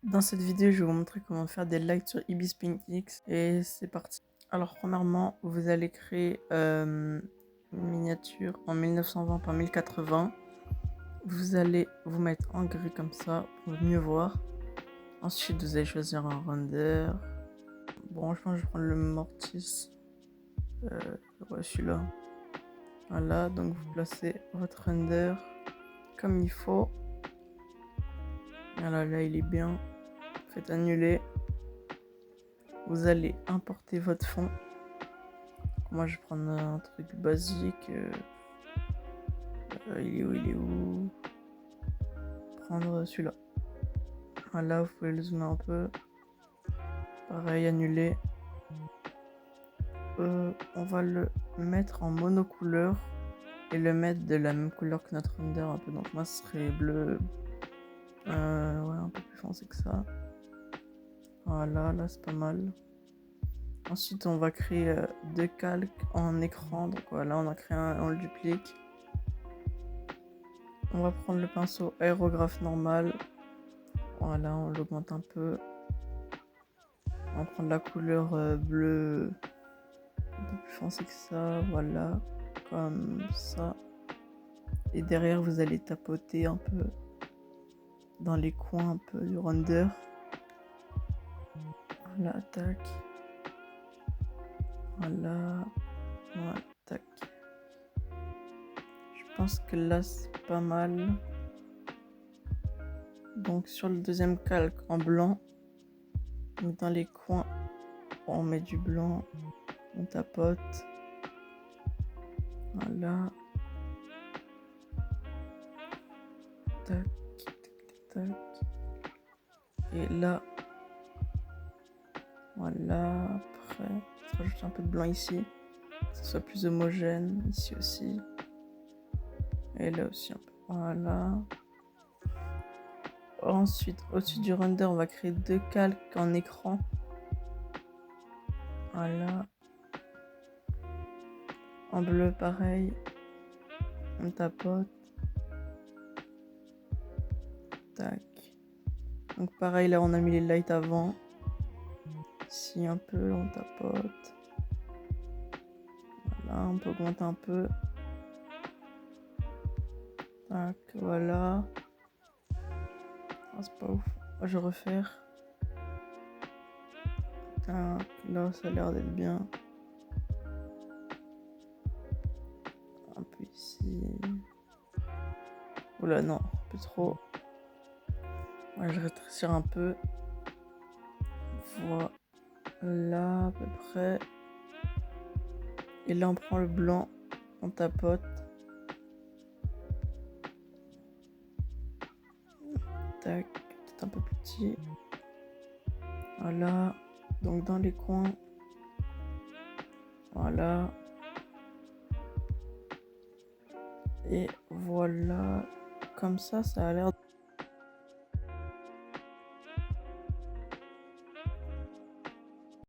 Dans cette vidéo, je vais vous montrer comment faire des lights sur Ibis PaintX et c'est parti. Alors premièrement, vous allez créer une miniature en 1920 par 1080. Vous allez vous mettre en gris comme ça pour mieux voir. Ensuite, vous allez choisir un render. Bon, je pense que je vais prendre le Mortis. Ouais, celui-là. Voilà, donc vous placez votre render comme il faut. Voilà, là il est bien. Faites annuler. Vous allez importer votre fond. Moi je vais prendre un truc basique. Il est où? Prendre celui-là. Voilà, vous pouvez le zoomer un peu. Pareil, annuler. On va le mettre en monocouleur et le mettre de la même couleur que notre render un peu. Donc moi ce serait bleu. Ouais, un peu plus foncé que ça. Voilà, là c'est pas mal. Ensuite on va créer deux calques en écran. Donc voilà, on a créé un, on le duplique. On va prendre le pinceau aérographe normal. Voilà, on l'augmente un peu. On va prendre la couleur bleue un peu plus foncée que ça. Voilà, comme ça. Et derrière, vous allez tapoter un peu dans les coins un peu du render. Voilà, tac. Voilà, voilà, tac. Je pense que là, c'est pas mal. Donc sur le deuxième calque en blanc, dans les coins, on met du blanc, on tapote. Voilà. Tac, tac, tac. Et là, voilà. Après, je rajoute un peu de blanc ici, que ce soit plus homogène. Ici aussi. Et là aussi un peu. Voilà. Ensuite, au-dessus du render, on va créer deux calques en écran. Voilà. En bleu, pareil. On tapote. Tac. Donc pareil, là, on a mis les lights avant. Ici, un peu, on tapote. Voilà, on peut augmenter un peu. Tac, voilà. Ah, c'est pas ouf. Je vais refaire. Tac, là, ça a l'air d'être bien. Un peu ici. Oula, non, un peu trop. Ouais, je vais rétrécir un peu. Voilà, à peu près. Et là, on prend le blanc, on tapote. Tac, peut-être un peu plus petit. Voilà. Donc, dans les coins. Voilà. Et voilà. Comme ça a l'air